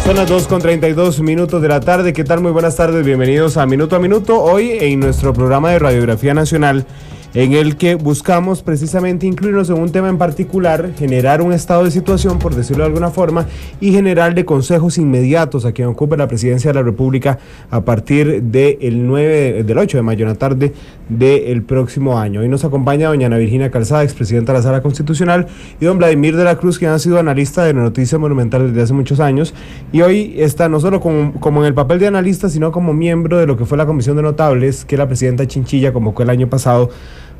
Son las 2:32 de la tarde. ¿Qué tal? Muy buenas tardes. Bienvenidos a Minuto a Minuto. Hoy en nuestro programa de Radiografía Nacional, en el que buscamos precisamente incluirnos en un tema en particular, generar un estado de situación, por decirlo de alguna forma, y generarle consejos inmediatos a quien ocupe la presidencia de la República a partir del 8 de mayo en la tarde del próximo año. Hoy nos acompaña doña Ana Virginia Calzada, expresidenta de la Sala Constitucional, y don Vladimir de la Cruz, quien ha sido analista de Noticias Monumental desde hace muchos años, y hoy está no solo como en el papel de analista, sino como miembro de lo que fue la Comisión de Notables, que la presidenta Chinchilla convocó el año pasado,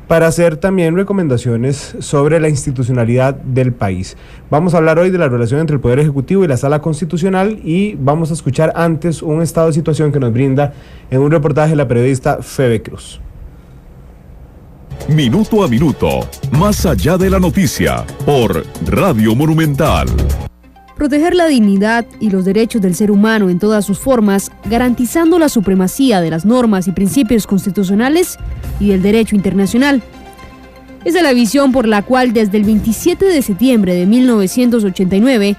para hacer también recomendaciones sobre la institucionalidad del país. Vamos a hablar hoy de la relación entre el Poder Ejecutivo y la Sala Constitucional, y vamos a escuchar antes un estado de situación que nos brinda en un reportaje la periodista Febe Cruz. Minuto a minuto, más allá de la noticia, por Radio Monumental. Proteger la dignidad y los derechos del ser humano en todas sus formas, garantizando la supremacía de las normas y principios constitucionales y del derecho internacional. Esa es la visión por la cual desde el 27 de septiembre de 1989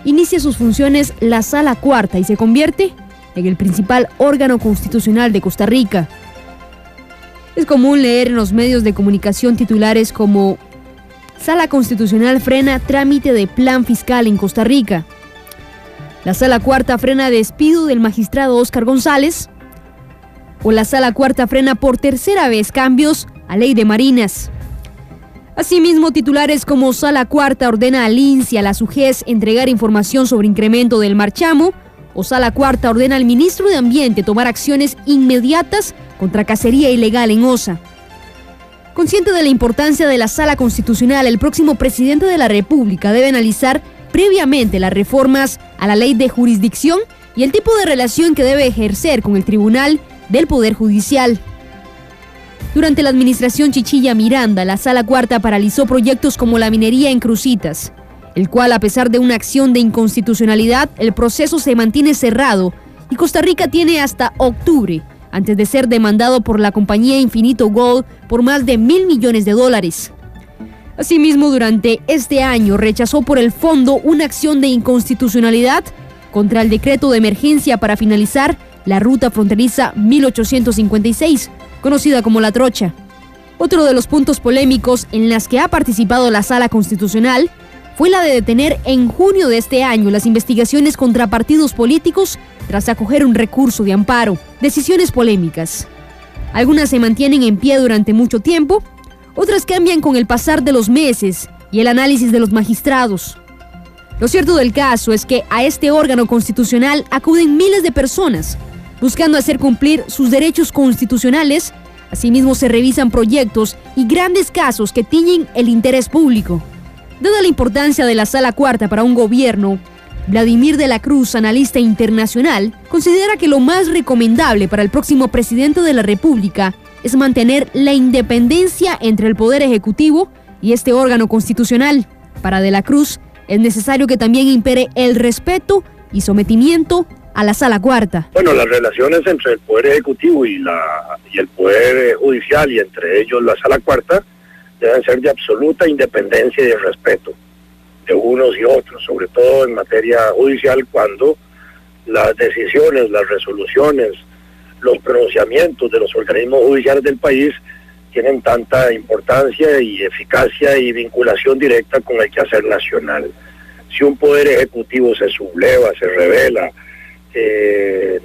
inicia sus funciones la Sala Cuarta y se convierte en el principal órgano constitucional de Costa Rica. Es común leer en los medios de comunicación titulares como Sala Constitucional frena trámite de plan fiscal en Costa Rica. La Sala Cuarta frena despido del magistrado Óscar González. O la Sala Cuarta frena por tercera vez cambios a ley de marinas. Asimismo, titulares como Sala Cuarta ordena al INS y a la SUGES entregar información sobre incremento del marchamo, o Sala Cuarta ordena al ministro de Ambiente tomar acciones inmediatas contra cacería ilegal en Osa. Consciente de la importancia de la Sala Constitucional, el próximo presidente de la República debe analizar previamente las reformas a la ley de jurisdicción y el tipo de relación que debe ejercer con el Tribunal del Poder Judicial. Durante la administración Chinchilla Miranda, la Sala Cuarta paralizó proyectos como la minería en Cruzitas, el cual, a pesar de una acción de inconstitucionalidad, el proceso se mantiene cerrado y Costa Rica tiene hasta octubre antes de ser demandado por la compañía Infinito Gold por más de $1.000 millones. Asimismo, durante este año rechazó por el fondo una acción de inconstitucionalidad contra el decreto de emergencia para finalizar la ruta fronteriza 1856, conocida como La Trocha. Otro de los puntos polémicos en las que ha participado la Sala Constitucional fue la de detener en junio de este año las investigaciones contra partidos políticos tras acoger un recurso de amparo. Decisiones polémicas. Algunas se mantienen en pie durante mucho tiempo, otras cambian con el pasar de los meses y el análisis de los magistrados. Lo cierto del caso es que a este órgano constitucional acuden miles de personas buscando hacer cumplir sus derechos constitucionales. Asimismo, se revisan proyectos y grandes casos que tiñen el interés público. Dada la importancia de la Sala Cuarta para un gobierno, Vladimir de la Cruz, analista internacional, considera que lo más recomendable para el próximo presidente de la República es mantener la independencia entre el Poder Ejecutivo y este órgano constitucional. Para de la Cruz, es necesario que también impere el respeto y sometimiento a la Sala Cuarta. Bueno, las relaciones entre el Poder Ejecutivo y el Poder Judicial, y entre ellos la Sala Cuarta, deben ser de absoluta independencia y de respeto de unos y otros, sobre todo en materia judicial, cuando las decisiones, las resoluciones, los pronunciamientos de los organismos judiciales del país tienen tanta importancia y eficacia y vinculación directa con el quehacer nacional. Si un Poder Ejecutivo se subleva, se revela,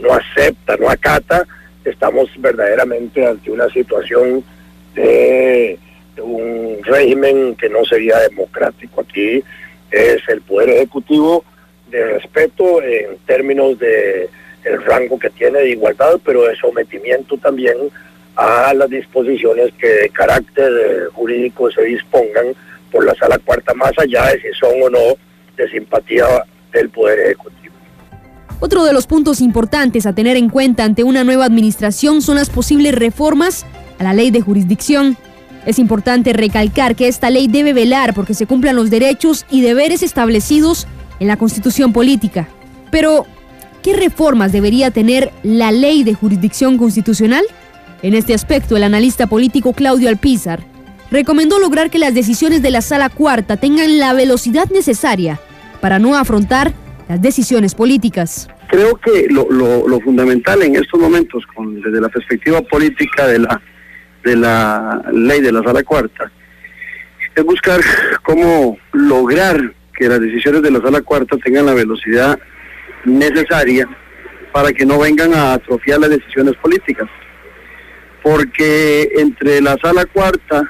no acepta, no acata, estamos verdaderamente ante una situación de un régimen que no sería democrático. Aquí es el Poder Ejecutivo de respeto en términos de el rango que tiene de igualdad, pero de sometimiento también a las disposiciones que de carácter jurídico se dispongan por la Sala Cuarta, más allá de si son o no de simpatía del Poder Ejecutivo. Otro de los puntos importantes a tener en cuenta ante una nueva administración son las posibles reformas a la ley de jurisdicción. Es importante recalcar que esta ley debe velar porque se cumplan los derechos y deberes establecidos en la Constitución política. Pero, ¿qué reformas debería tener la ley de jurisdicción constitucional? En este aspecto, el analista político Claudio Alpizar recomendó lograr que las decisiones de la Sala Cuarta tengan la velocidad necesaria para no afrontar las decisiones políticas. Creo que lo fundamental en estos momentos, desde la perspectiva política de la ley de la Sala Cuarta, es buscar cómo lograr que las decisiones de la Sala Cuarta tengan la velocidad necesaria para que no vengan a atrofiar las decisiones políticas. Porque entre la Sala Cuarta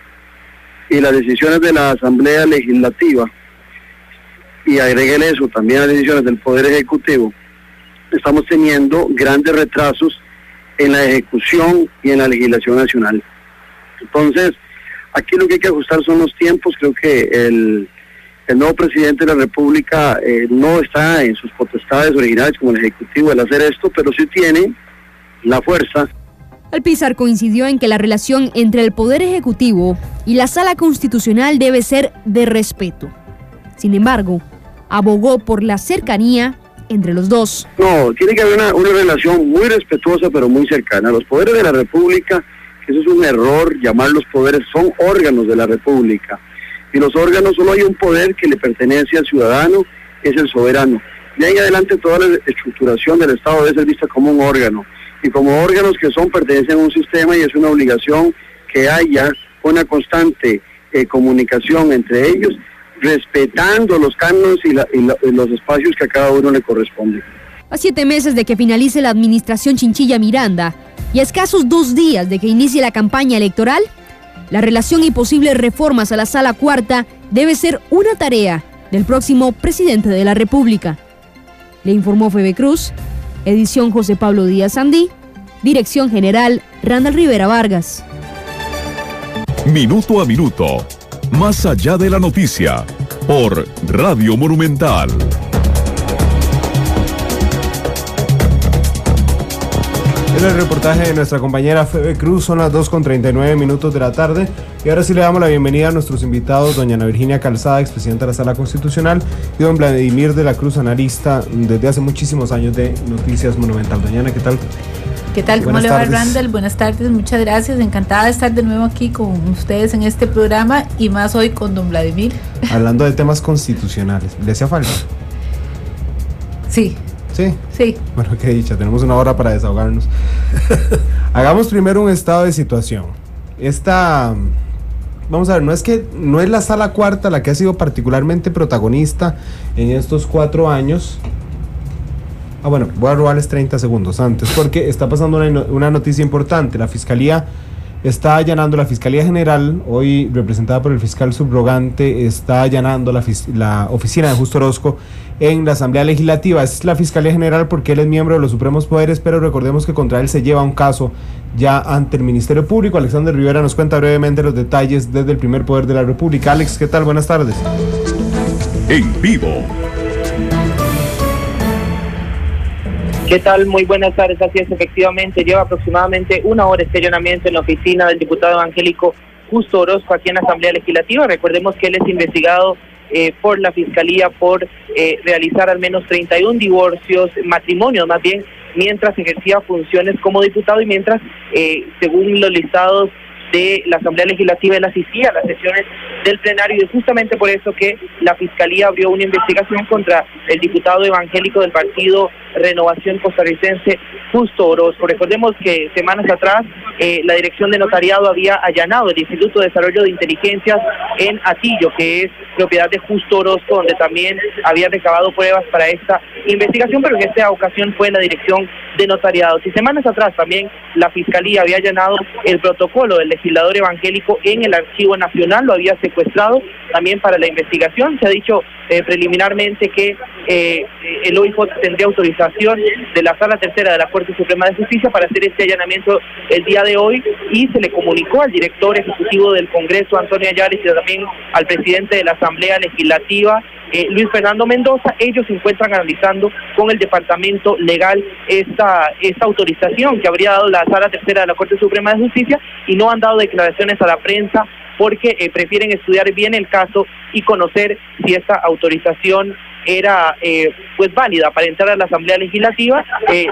y las decisiones de la Asamblea Legislativa, y agréguele eso también a las decisiones del Poder Ejecutivo, estamos teniendo grandes retrasos en la ejecución y en la legislación nacional. Entonces, aquí lo que hay que ajustar son los tiempos. Creo que el nuevo presidente de la República no está en sus potestades originales como el Ejecutivo el hacer esto, pero sí tiene la fuerza. Alpizar coincidió en que la relación entre el Poder Ejecutivo y la Sala Constitucional debe ser de respeto. Sin embargo, abogó por la cercanía entre los dos. No, tiene que haber una relación muy respetuosa pero muy cercana. Los poderes de la República, eso es un error llamar los poderes, son órganos de la República. Y los órganos, solo hay un poder que le pertenece al ciudadano, es el soberano. De ahí en adelante toda la estructuración del Estado debe ser vista como un órgano. Y como órganos que pertenecen a un sistema, y es una obligación que haya una constante comunicación entre ellos, respetando los cánones y los espacios que a cada uno le corresponden. A 7 meses de que finalice la administración Chinchilla Miranda y a escasos 2 días de que inicie la campaña electoral, la relación y posibles reformas a la Sala Cuarta debe ser una tarea del próximo presidente de la República. Le informó Febe Cruz, edición José Pablo Díaz Sandí, dirección general Randall Rivera Vargas. Minuto a minuto, más allá de la noticia, por Radio Monumental. Es el reportaje de nuestra compañera Febe Cruz. Son las 2:39 de la tarde. Y ahora sí le damos la bienvenida a nuestros invitados, doña Ana Virginia Calzada, expresidenta de la Sala Constitucional, y don Vladimir de la Cruz, analista desde hace muchísimos años de Noticias Monumental. Doña Ana, ¿qué tal? ¿Qué tal? ¿Cómo le va, Randall? Buenas tardes, muchas gracias. Encantada de estar de nuevo aquí con ustedes en este programa y más hoy con don Vladimir. Hablando de temas constitucionales, ¿le hacía falta? Sí. ¿Sí? Sí. Bueno, qué dicha, tenemos una hora para desahogarnos. Hagamos primero un estado de situación. Vamos a ver, no es la Sala Cuarta la que ha sido particularmente protagonista en estos 4 años. Bueno, voy a robarles 30 segundos antes, porque está pasando una noticia importante. La Fiscalía está allanando, la Fiscalía General, hoy representada por el fiscal subrogante, está allanando la oficina de Justo Orozco en la Asamblea Legislativa. Es la Fiscalía General porque él es miembro de los supremos poderes, pero recordemos que contra él se lleva un caso ya ante el Ministerio Público. Alexander Rivera nos cuenta brevemente los detalles desde el primer poder de la República. Alex, ¿qué tal? Buenas tardes. En vivo. ¿Qué tal? Muy buenas tardes. Así es, efectivamente, lleva aproximadamente 1 hora este allanamiento en la oficina del diputado evangélico Justo Orozco aquí en la Asamblea Legislativa. Recordemos que él es investigado por la Fiscalía por realizar al menos 31 divorcios, matrimonios más bien, mientras ejercía funciones como diputado y mientras, según los listados de la Asamblea Legislativa, él asistía a las sesiones del plenario, y es justamente por eso que la Fiscalía abrió una investigación contra el diputado evangélico del partido Renovación Costarricense, Justo Orozco. Recordemos que semanas atrás la Dirección de Notariado había allanado el Instituto de Desarrollo de Inteligencias en Atillo, que es propiedad de Justo Orozco, donde también había recabado pruebas para esta investigación, pero en esta ocasión fue la Dirección de Notariado. Y semanas atrás también la Fiscalía había allanado el protocolo del legislador evangélico en el Archivo Nacional, lo había secuestrado también para la investigación. Se ha dicho preliminarmente que el OIJ tendría autorización de la Sala Tercera de la Corte Suprema de Justicia para hacer este allanamiento el día de hoy, y se le comunicó al director ejecutivo del Congreso, Antonio Ayala, y también al presidente de la Asamblea Legislativa, Luis Fernando Mendoza. Ellos se encuentran analizando con el Departamento Legal esta autorización que habría dado la Sala Tercera de la Corte Suprema de Justicia, y no han dado declaraciones a la prensa porque prefieren estudiar bien el caso y conocer si esta autorización era pues válida para entrar a la Asamblea Legislativa.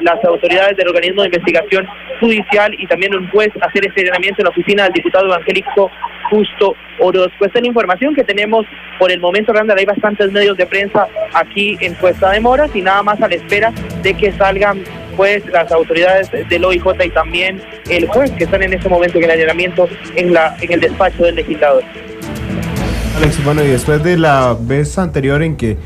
Las autoridades del organismo de investigación judicial y también un juez hacer este allanamiento en la oficina del diputado evangélico Justo Orozco. Esta es la información que tenemos por el momento, Randall. Hay bastantes medios de prensa aquí en Cuesta de Moras y nada más a la espera de que salgan pues las autoridades del OIJ y también el juez, que están en este momento en el allanamiento en el despacho del legislador. Alex, bueno, y después de la vez anterior en que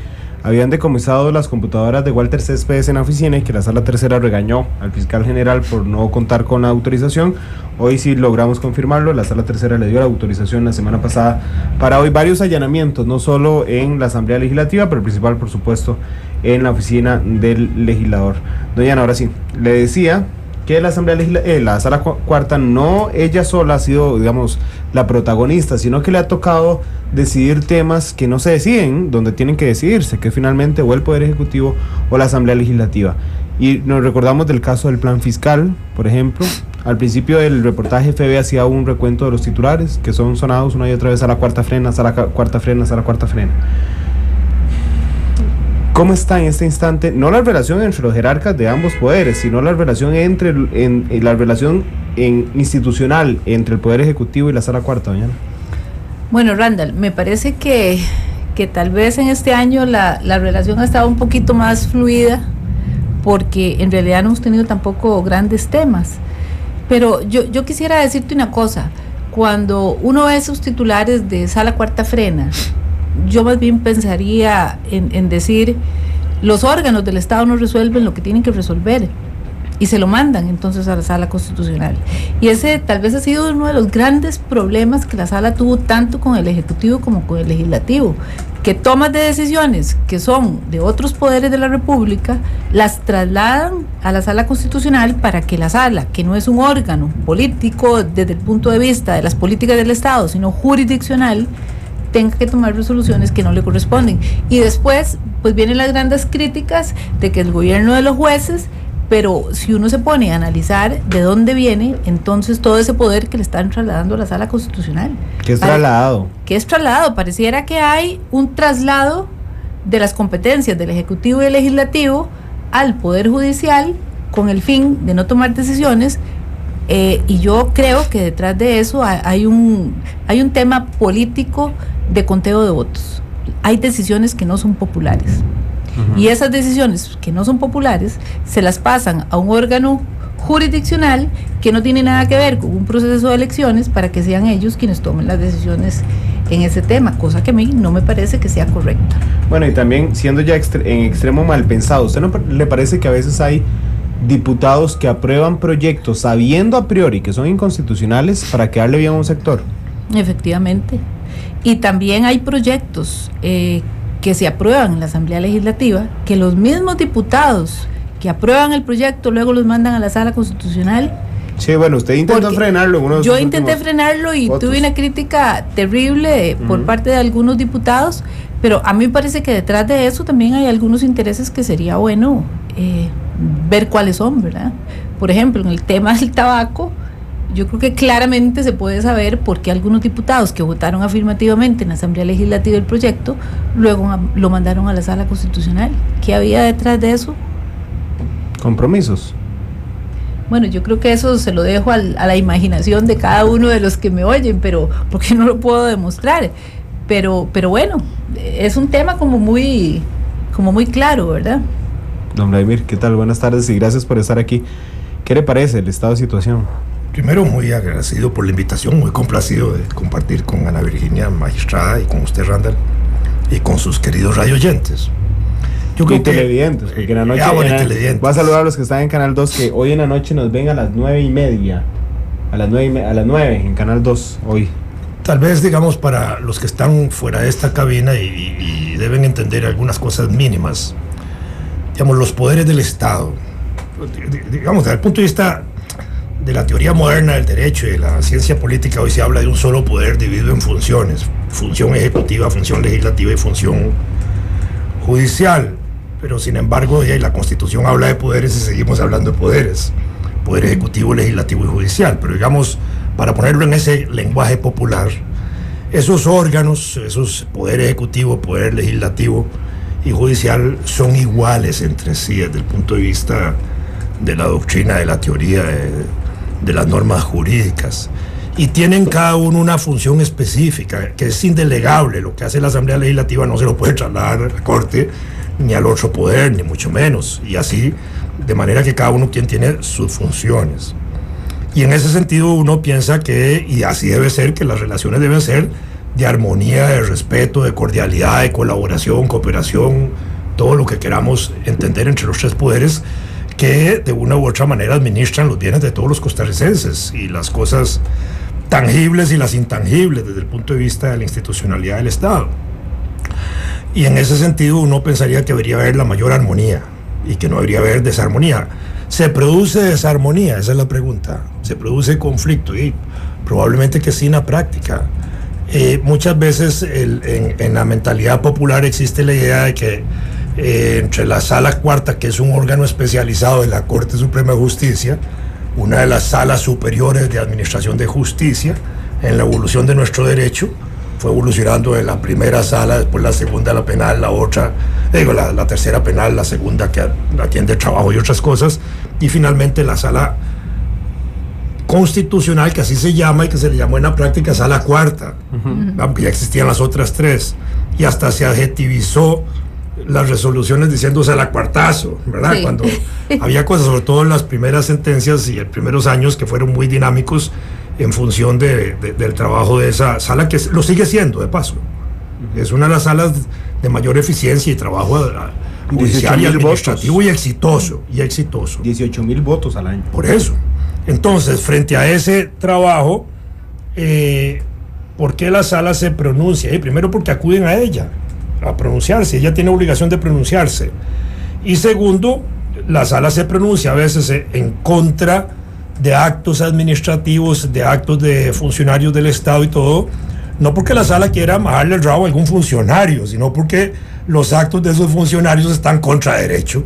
habían decomisado las computadoras de Walter Céspedes en la oficina y que la Sala Tercera regañó al fiscal general por no contar con la autorización, hoy sí logramos confirmarlo. La Sala Tercera le dio la autorización la semana pasada para hoy varios allanamientos, no solo en la Asamblea Legislativa, pero el principal, por supuesto, en la oficina del legislador. Doña Ana, ahora sí, le decía que la Asamblea la Sala Cuarta no ella sola ha sido, digamos, la protagonista, sino que le ha tocado decidir temas que no se deciden donde tienen que decidirse, que finalmente o el Poder Ejecutivo o la Asamblea Legislativa. Y nos recordamos del caso del plan fiscal, por ejemplo. Al principio del reportaje FB hacía un recuento de los titulares que son sonados una y otra vez: Sala Cuarta frena, Sala Cuarta frena, Sala Cuarta frena. ¿Cómo está en este instante, no la relación entre los jerarcas de ambos poderes, sino la relación institucional entre el Poder Ejecutivo y la Sala Cuarta, doña Ana? Bueno, Randall, me parece que tal vez en este año la relación ha estado un poquito más fluida, porque en realidad no hemos tenido tampoco grandes temas. Pero yo quisiera decirte una cosa: cuando uno ve esos titulares de Sala Cuarta frena, yo más bien pensaría en decir, los órganos del Estado no resuelven lo que tienen que resolver y se lo mandan entonces a la Sala Constitucional. Y ese tal vez ha sido uno de los grandes problemas que la Sala tuvo, tanto con el Ejecutivo como con el Legislativo, que tomas de decisiones que son de otros poderes de la República las trasladan a la Sala Constitucional para que la Sala, que no es un órgano político desde el punto de vista de las políticas del Estado, sino jurisdiccional, tenga que tomar resoluciones que no le corresponden. Y después pues vienen las grandes críticas de que el gobierno de los jueces, pero si uno se pone a analizar de dónde viene entonces todo ese poder que le están trasladando a la Sala Constitucional. ¿Qué es trasladado? ¿Qué es trasladado? Pareciera que hay un traslado de las competencias del Ejecutivo y el Legislativo al Poder Judicial con el fin de no tomar decisiones. Y yo creo que detrás de eso hay un tema político de conteo de votos. Hay decisiones que no son populares. Uh-huh. Y esas decisiones que no son populares se las pasan a un órgano jurisdiccional que no tiene nada que ver con un proceso de elecciones para que sean ellos quienes tomen las decisiones en ese tema, cosa que a mí no me parece que sea correcta. Bueno, y también siendo ya en extremo mal pensado, ¿usted no le parece que a veces hay diputados que aprueban proyectos sabiendo a priori que son inconstitucionales para quedarle bien a un sector? Efectivamente. Y también hay proyectos que se aprueban en la Asamblea Legislativa, que los mismos diputados que aprueban el proyecto luego los mandan a la Sala Constitucional. Sí, bueno, usted intentó frenarlo. Yo intenté frenarlo y tuve una crítica terrible por parte de algunos diputados, pero a mí me parece que detrás de eso también hay algunos intereses que sería bueno ver cuáles son, ¿verdad? Por ejemplo, en el tema del tabaco, yo creo que claramente se puede saber por qué algunos diputados que votaron afirmativamente en la Asamblea Legislativa del proyecto, luego lo mandaron a la Sala Constitucional. ¿Qué había detrás de eso? Compromisos. Bueno, yo creo que eso se lo dejo a la imaginación de cada uno de los que me oyen, pero porque no lo puedo demostrar. Pero bueno, es un tema como muy claro, ¿verdad? Don Vladimir, ¿qué tal? Buenas tardes y gracias por estar aquí. ¿Qué le parece el estado de situación? Primero, muy agradecido por la invitación, muy complacido de compartir con Ana Virginia, magistrada, y con usted, Randall, y con sus queridos radioyentes. Yo creo televidentes, porque en la noche voy a saludar a los que están en Canal 2, que hoy en la noche nos ven a las 9:30, a las 9 en Canal 2 hoy. Tal vez, digamos, para los que están fuera de esta cabina y deben entender algunas cosas mínimas, digamos, los poderes del Estado, digamos, desde el punto de vista de la teoría moderna del derecho y de la ciencia política, hoy se habla de un solo poder dividido en funciones: función ejecutiva, función legislativa y función judicial. Pero sin embargo, la Constitución habla de poderes y seguimos hablando de poderes: poder ejecutivo, legislativo y judicial. Pero digamos, para ponerlo en ese lenguaje popular, esos órganos, esos poder ejecutivo, poder legislativo y judicial son iguales entre sí desde el punto de vista de la doctrina, de la teoría, de las normas jurídicas, y tienen cada uno una función específica que es indelegable. Lo que hace la Asamblea Legislativa no se lo puede trasladar a la Corte ni al otro poder, ni mucho menos, y así, de manera que cada uno tiene sus funciones. Y en ese sentido uno piensa que, y así debe ser, que las relaciones deben ser de armonía, de respeto, de cordialidad, de colaboración, cooperación, todo lo que queramos entender entre los tres poderes que de una u otra manera administran los bienes de todos los costarricenses y las cosas tangibles y las intangibles desde el punto de vista de la institucionalidad del Estado. Y en ese sentido uno pensaría que debería haber la mayor armonía y que no debería haber desarmonía. ¿Se produce desarmonía? Esa es la pregunta. ¿Se produce conflicto? Y probablemente que sí en la práctica. Muchas veces en la mentalidad popular existe la idea de que entre la Sala Cuarta, que es un órgano especializado de la Corte Suprema de Justicia, una de las salas superiores de administración de justicia en la evolución de nuestro derecho, fue evolucionando de la primera sala, después la segunda, la penal, la otra, la tercera penal, la segunda que atiende trabajo y otras cosas, y finalmente la sala constitucional, que así se llama y que se le llamó en la práctica Sala Cuarta, aunque ya existían las otras tres, y hasta se adjetivizó las resoluciones diciendo Sala Cuartazo, ¿verdad? Sí. Cuando había cosas, sobre todo en las primeras sentencias y en primeros años, que fueron muy dinámicos en función del trabajo de esa sala, que lo sigue siendo, de paso. Es una de las salas de mayor eficiencia y trabajo judicial y administrativo y exitoso. 18,000 votos al año. Por eso. Entonces, frente a ese trabajo, ¿por qué la sala se pronuncia? Primero, porque acuden a ella a pronunciarse, ella tiene obligación de pronunciarse. Y segundo, la sala se pronuncia a veces en contra de actos administrativos, de actos de funcionarios del Estado y todo, no porque la sala quiera majarle el rabo a algún funcionario, sino porque los actos de esos funcionarios están contra derecho,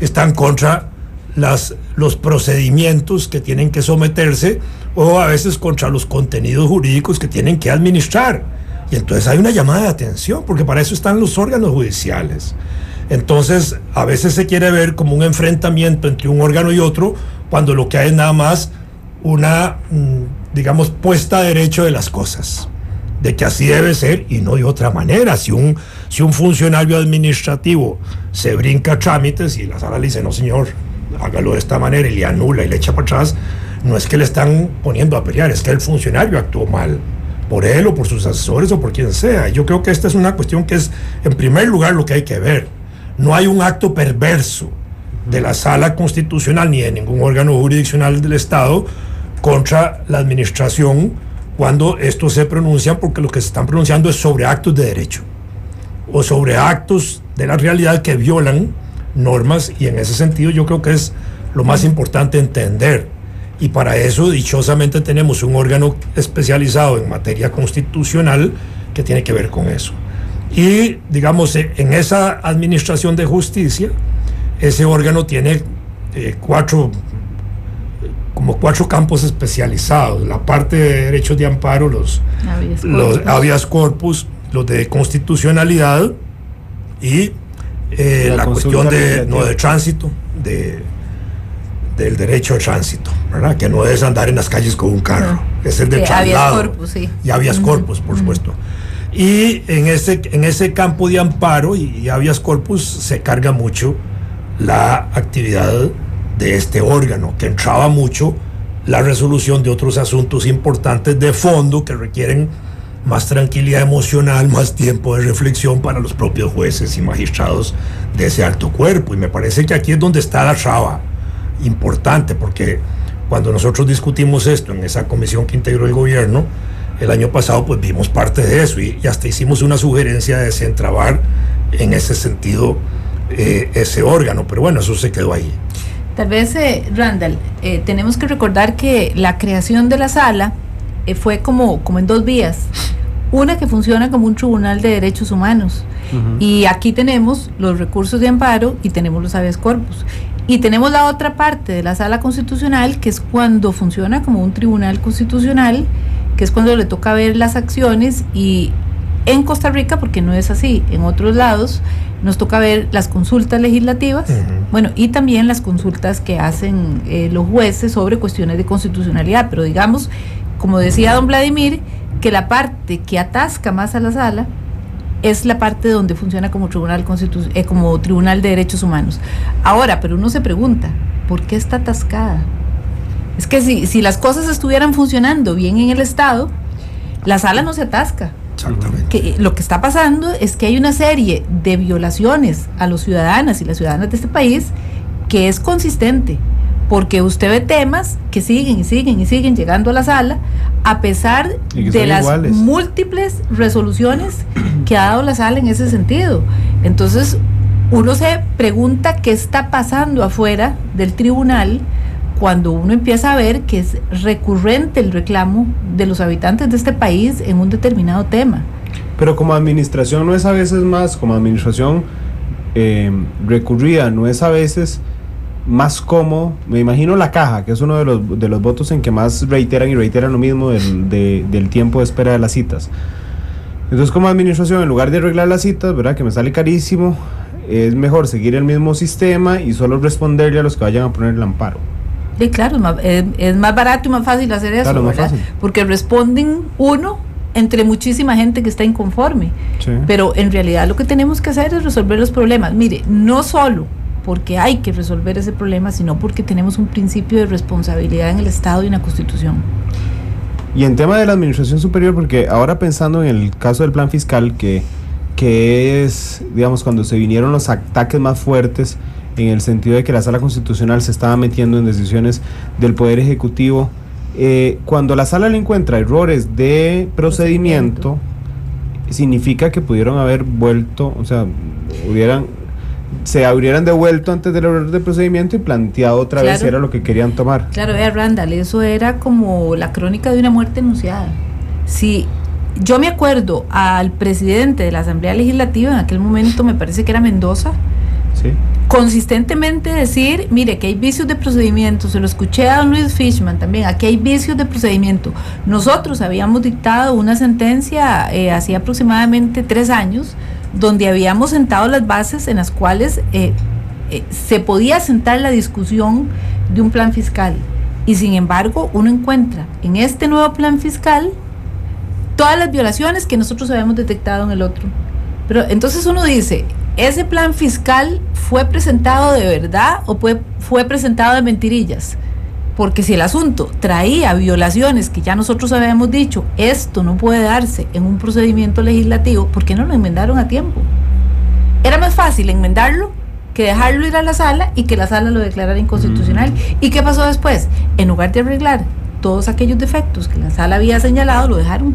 están contra los procedimientos que tienen que someterse, o a veces contra los contenidos jurídicos que tienen que administrar. Y entonces hay una llamada de atención, porque para eso están los órganos judiciales. Entonces, a veces se quiere ver como un enfrentamiento entre un órgano y otro, cuando lo que hay es nada más una, digamos, puesta a derecho de las cosas, de que así debe ser y no de otra manera. Si un funcionario administrativo se brinca trámites y la sala le dice, no señor, hágalo de esta manera, y le anula y le echa para atrás, no es que le están poniendo a pelear, es que el funcionario actuó mal, por él o por sus asesores o por quien sea. Yo creo que esta es una cuestión que es, en primer lugar, lo que hay que ver. No hay un acto perverso de la Sala Constitucional ni de ningún órgano jurisdiccional del Estado contra la administración cuando estos se pronuncian, porque lo que se están pronunciando es sobre actos de derecho o sobre actos de la realidad que violan normas, y en ese sentido yo creo que es lo más importante entender. Y para eso, dichosamente, tenemos un órgano especializado en materia constitucional que tiene que ver con eso. Y, digamos, en esa administración de justicia, ese órgano tiene cuatro campos especializados: la parte de derechos de amparo, los habeas corpus, los de constitucionalidad y la cuestión de tránsito, del derecho al tránsito, ¿verdad? Que no es andar en las calles con un carro, es el de traslado. Habeas corpus, sí. Y habeas corpus, por supuesto. Y en ese campo de amparo y habeas corpus se carga mucho la actividad de este órgano, que entraba mucho la resolución de otros asuntos importantes de fondo que requieren más tranquilidad emocional, más tiempo de reflexión para los propios jueces y magistrados de ese alto cuerpo. Y me parece que aquí es donde está la traba importante, porque cuando nosotros discutimos esto en esa comisión que integró el gobierno el año pasado, pues vimos parte de eso y hasta hicimos una sugerencia de desentrabar en ese sentido ese órgano, pero bueno, eso se quedó ahí. Tal vez, Randall, tenemos que recordar que la creación de la sala fue como en dos vías. Una que funciona como un tribunal de derechos humanos, y aquí tenemos los recursos de amparo y tenemos los habeas corpus. Y tenemos la otra parte de la sala constitucional, que es cuando funciona como un tribunal constitucional, que es cuando le toca ver las acciones, y en Costa Rica, porque no es así en otros lados, nos toca ver las consultas legislativas, bueno, y también las consultas que hacen los jueces sobre cuestiones de constitucionalidad, pero digamos, como decía don Vladimir, que la parte que atasca más a la sala es la parte donde funciona como como Tribunal de Derechos Humanos. Ahora, pero uno se pregunta, ¿por qué está atascada? Es que si las cosas estuvieran funcionando bien en el Estado, la sala no se atasca. Exactamente. Lo que está pasando es que hay una serie de violaciones a los ciudadanas y las ciudadanas de este país que es consistente, porque usted ve temas que siguen y siguen y siguen llegando a la sala a pesar de las múltiples resoluciones que ha dado la sala en ese sentido. Entonces uno se pregunta qué está pasando afuera del tribunal cuando uno empieza a ver que es recurrente el reclamo de los habitantes de este país en un determinado tema. Pero como administración no es a veces más, como administración recurrida, no es a veces más cómodo. Me imagino la caja, que es uno de los votos en que más reiteran lo mismo del tiempo de espera de las citas. Entonces, como administración, en lugar de arreglar las citas, ¿verdad?, que me sale carísimo, es mejor seguir el mismo sistema y solo responderle a los que vayan a poner el amparo. Sí, claro, es más barato y más fácil hacer eso, claro, ¿verdad? Porque responden uno entre muchísima gente que está inconforme. Sí. Pero en realidad lo que tenemos que hacer es resolver los problemas. Mire, no solo porque hay que resolver ese problema, sino porque tenemos un principio de responsabilidad en el Estado y una Constitución. Y en tema de la administración superior, porque ahora pensando en el caso del plan fiscal, que es, digamos, cuando se vinieron los ataques más fuertes, en el sentido de que la Sala Constitucional se estaba metiendo en decisiones del Poder Ejecutivo, cuando la Sala le encuentra errores de procedimiento, significa que pudieron haber vuelto, o sea, se hubieran devuelto antes del error de procedimiento y planteado otra vez si era lo que querían tomar. Claro, Randall, eso era como la crónica de una muerte anunciada. Si yo me acuerdo al presidente de la Asamblea Legislativa, en aquel momento me parece que era Mendoza, sí, consistentemente decir, mire, que hay vicios de procedimiento. Se lo escuché a don Luis Fishman también, aquí hay vicios de procedimiento. Nosotros habíamos dictado una sentencia hacía aproximadamente 3 años, donde habíamos sentado las bases en las cuales se podía sentar la discusión de un plan fiscal, y sin embargo uno encuentra en este nuevo plan fiscal todas las violaciones que nosotros habíamos detectado en el otro. Pero entonces uno dice, ¿ese plan fiscal fue presentado de verdad o fue presentado de mentirillas? Porque si el asunto traía violaciones que ya nosotros habíamos dicho, esto no puede darse en un procedimiento legislativo, ¿por qué no lo enmendaron a tiempo? Era más fácil enmendarlo que dejarlo ir a la sala y que la sala lo declarara inconstitucional. ¿Y qué pasó después? En lugar de arreglar todos aquellos defectos que la sala había señalado, lo dejaron.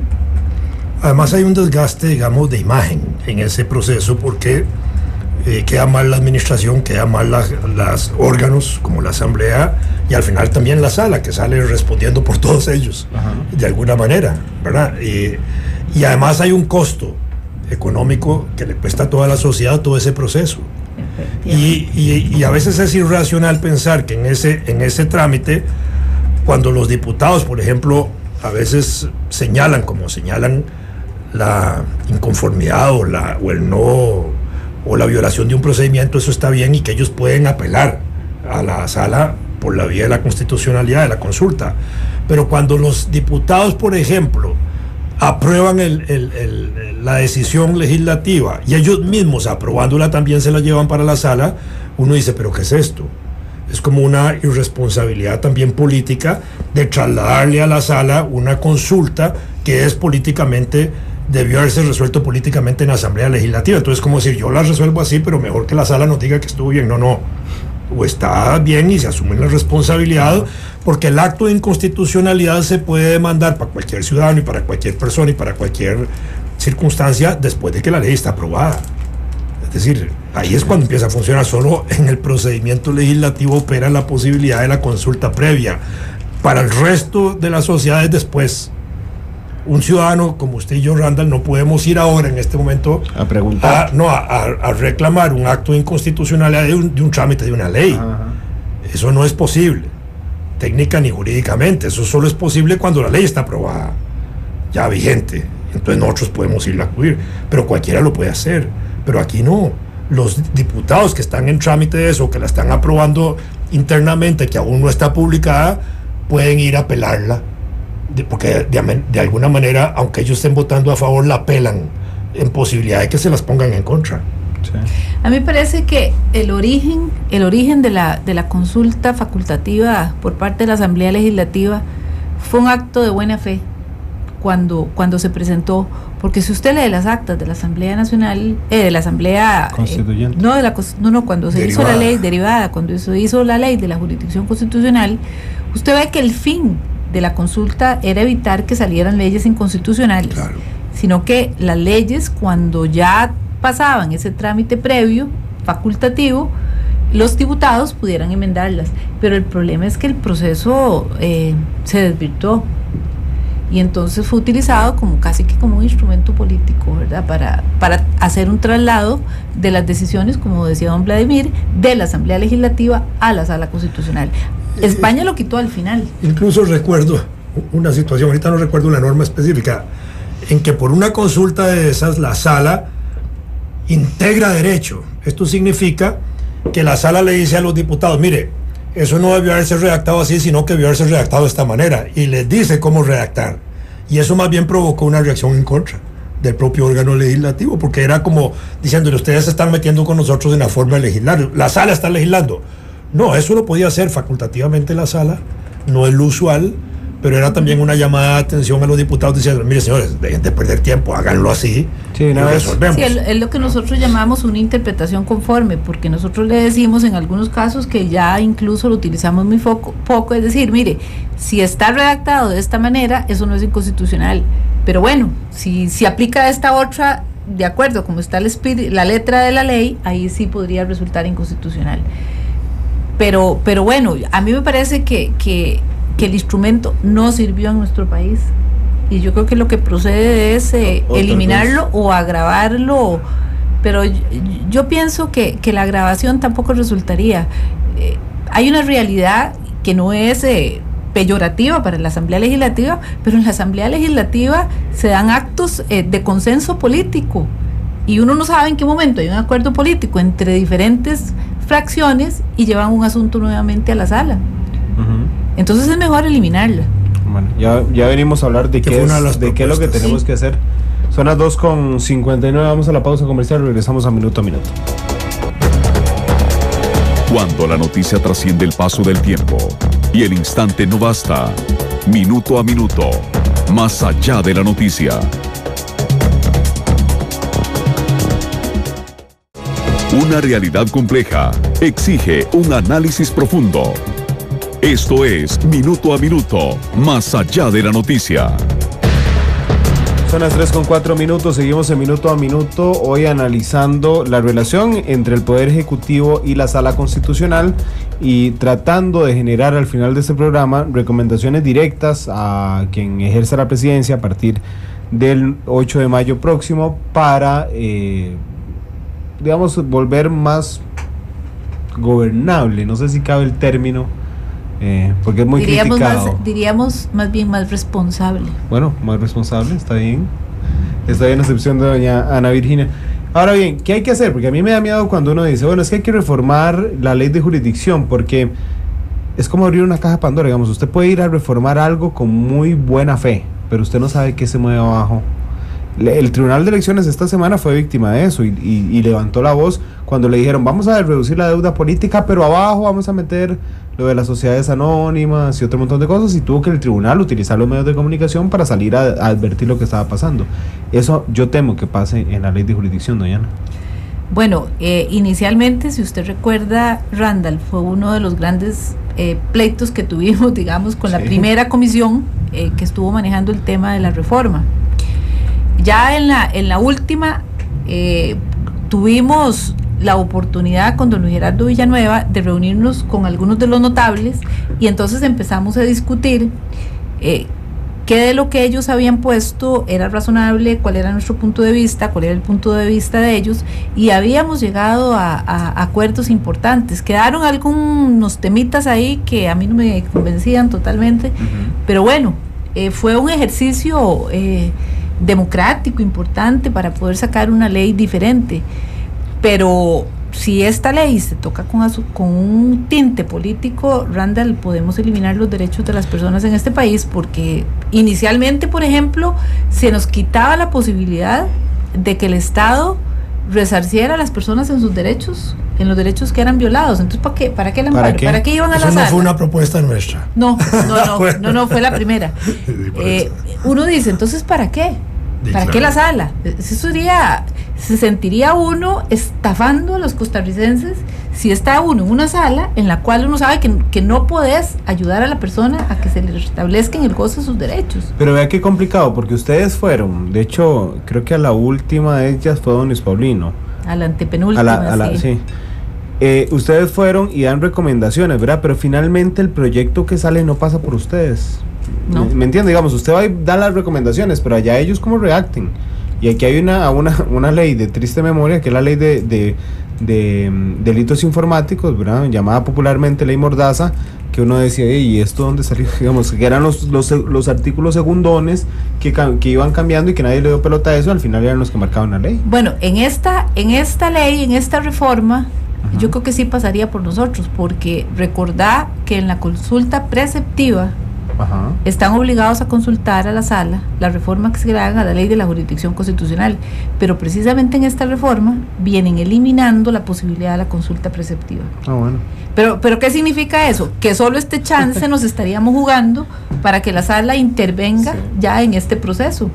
Además hay un desgaste, digamos, de imagen en ese proceso, porque queda mal la administración, queda mal los órganos como la Asamblea, y al final también la sala, que sale respondiendo por todos ellos. Ajá. De alguna manera, ¿verdad? Y además hay un costo económico que le cuesta a toda la sociedad todo ese proceso. Y a veces es irracional pensar que en ese trámite, cuando los diputados, por ejemplo, a veces señalan la inconformidad o la violación de un procedimiento, eso está bien, y que ellos pueden apelar a la sala por la vía de la constitucionalidad, de la consulta. Pero cuando los diputados, por ejemplo, aprueban la decisión legislativa y ellos mismos aprobándola también se la llevan para la sala, uno dice, ¿pero qué es esto? Es como una irresponsabilidad también política de trasladarle a la sala una consulta que es políticamente, debió haberse resuelto políticamente en la Asamblea Legislativa. Entonces, como decir, yo la resuelvo así, pero mejor que la sala nos diga que estuvo bien. No. O está bien y se asume la responsabilidad, porque el acto de inconstitucionalidad se puede demandar para cualquier ciudadano y para cualquier persona y para cualquier circunstancia después de que la ley está aprobada. Es decir, ahí es cuando empieza a funcionar. Solo en el procedimiento legislativo opera la posibilidad de la consulta previa. Para el resto de las sociedades después. Un ciudadano como usted y yo, Randall, no podemos ir ahora en este momento a preguntar, a reclamar un acto de inconstitucionalidad de un trámite de una ley. Ajá. Eso no es posible, técnica ni jurídicamente. Eso solo es posible cuando la ley está aprobada, ya vigente. Entonces nosotros podemos irla a acudir, pero cualquiera lo puede hacer. Pero aquí no. los diputados que están en trámite de eso, que la están aprobando internamente, que aún no está publicada, pueden ir a apelarla, porque de alguna manera, aunque ellos estén votando a favor, la apelan en posibilidad de que se las pongan en contra. Sí. A mí me parece que el origen de la consulta facultativa por parte de la Asamblea Legislativa fue un acto de buena fe cuando se presentó, porque si usted lee las actas de la Asamblea Nacional, de la Asamblea Constituyente, cuando se hizo la ley derivada, cuando se hizo la ley de la jurisdicción constitucional, usted ve que el fin de la consulta era evitar que salieran leyes inconstitucionales, claro, sino que las leyes, cuando ya pasaban ese trámite previo, facultativo, los diputados pudieran enmendarlas. Pero el problema es que el proceso se desvirtuó y entonces fue utilizado casi que como un instrumento político, ¿verdad? Para hacer un traslado de las decisiones, como decía don Vladimir, de la Asamblea Legislativa a la Sala Constitucional. España lo quitó al final. Incluso recuerdo una situación, ahorita no recuerdo la norma específica, en que por una consulta de esas la Sala integra derecho. Esto significa que la Sala le dice a los diputados, mire, eso no debió haberse redactado así, sino que debió haberse redactado de esta manera, y les dice cómo redactar. Y eso más bien provocó una reacción en contra del propio órgano legislativo, porque era como diciéndole, ustedes se están metiendo con nosotros en la forma de legislar, la Sala está legislando. No, eso lo podía hacer facultativamente la Sala, no es lo usual, pero era también una llamada de atención a los diputados diciendo, mire señores, dejen de perder tiempo, háganlo así, sí, y resolvemos. Sí, es lo que nosotros llamamos una interpretación conforme, porque nosotros le decimos en algunos casos que ya incluso lo utilizamos muy poco, es decir, mire, si está redactado de esta manera, eso no es inconstitucional, pero bueno, si aplica esta otra, de acuerdo como está la letra de la ley, ahí sí podría resultar inconstitucional. Pero bueno, a mí me parece que el instrumento no sirvió en nuestro país y yo creo que lo que procede es eliminarlo o agravarlo, pero yo pienso que la agravación tampoco resultaría. Hay una realidad que no es peyorativa para la Asamblea Legislativa, pero en la Asamblea Legislativa se dan actos de consenso político y uno no sabe en qué momento hay un acuerdo político entre diferentes fracciones y llevan un asunto nuevamente a la sala. Entonces es mejor eliminarla. Bueno, ya venimos a hablar de qué es lo que tenemos que hacer. Son las 2:59, vamos a la pausa comercial, regresamos a Minuto. Cuando la noticia trasciende el paso del tiempo y el instante no basta, Minuto a Minuto, más allá de la noticia. Una realidad compleja exige un análisis profundo. Esto es Minuto a Minuto, más allá de la noticia. Son las 3:04, seguimos en Minuto a Minuto, hoy analizando la relación entre el Poder Ejecutivo y la Sala Constitucional y tratando de generar al final de este programa recomendaciones directas a quien ejerza la presidencia a partir del 8 de mayo próximo para, volver más gobernable, no sé si cabe el término, porque es muy criticado. Diríamos más bien más responsable. Bueno, más responsable, está bien a excepción de doña Ana Virginia. Ahora bien, ¿qué hay que hacer? Porque a mí me da miedo cuando uno dice, bueno, es que hay que reformar la ley de jurisdicción, porque es como abrir una caja de Pandora, digamos, usted puede ir a reformar algo con muy buena fe, pero usted no sabe qué se mueve abajo. El Tribunal de Elecciones esta semana fue víctima de eso y levantó la voz cuando le dijeron, vamos a reducir la deuda política, pero abajo vamos a meter lo de las sociedades anónimas y otro montón de cosas, y tuvo que el tribunal utilizar los medios de comunicación para salir a advertir lo que estaba pasando. Eso yo temo que pase en la ley de jurisdicción, doña Ana. Bueno, inicialmente, si usted recuerda, Randall, fue uno de los grandes pleitos que tuvimos, digamos, con la primera comisión que estuvo manejando el tema de la reforma. Ya en la última tuvimos la oportunidad con don Luis Gerardo Villanueva de reunirnos con algunos de los notables y entonces empezamos a discutir qué de lo que ellos habían puesto era razonable, cuál era nuestro punto de vista, cuál era el punto de vista de ellos, y habíamos llegado a acuerdos importantes. Quedaron algunos temitas ahí que a mí no me convencían totalmente, pero bueno, fue un ejercicio democrático importante para poder sacar una ley diferente. Pero si esta ley se toca con un tinte político, Randall, podemos eliminar los derechos de las personas en este país, porque inicialmente, por ejemplo, se nos quitaba la posibilidad de que el Estado resarciera a las personas en sus derechos, en los derechos que eran violados. Entonces, ¿para qué el amparo? ¿Para qué iban a la sala? Eso no fue una propuesta nuestra. No, fue la primera. Uno dice, entonces, ¿para qué? ¿Para qué la sala? Se sentiría uno estafando a los costarricenses si está uno en una sala en la cual uno sabe que no podés ayudar a la persona a que se le restablezca en el goce de sus derechos. Pero vea qué complicado, porque ustedes fueron, de hecho, creo que a la última de ellas fue don Luis Paulino. A la antepenúltima, sí. Ustedes fueron y dan recomendaciones, ¿verdad? Pero finalmente el proyecto que sale no pasa por ustedes. No. ¿Me entiende? Digamos, usted va a dar las recomendaciones, pero allá ellos cómo reacten. Y aquí hay una ley de triste memoria, que es la ley de delitos informáticos, ¿verdad? Llamada popularmente ley Mordaza, que uno decía, ¿y esto dónde salió? Digamos, que eran los artículos segundones que iban cambiando y que nadie le dio pelota a eso, al final eran los que marcaban la ley. Bueno, en esta ley, en esta reforma, yo creo que sí pasaría por nosotros, porque recordá que en la consulta preceptiva están obligados a consultar a la sala la reforma que se le haga a la ley de la jurisdicción constitucional, pero precisamente en esta reforma vienen eliminando la posibilidad de la consulta preceptiva. Bueno. Pero ¿qué significa eso? Que solo este chance nos estaríamos jugando para que la sala intervenga ya en este proceso.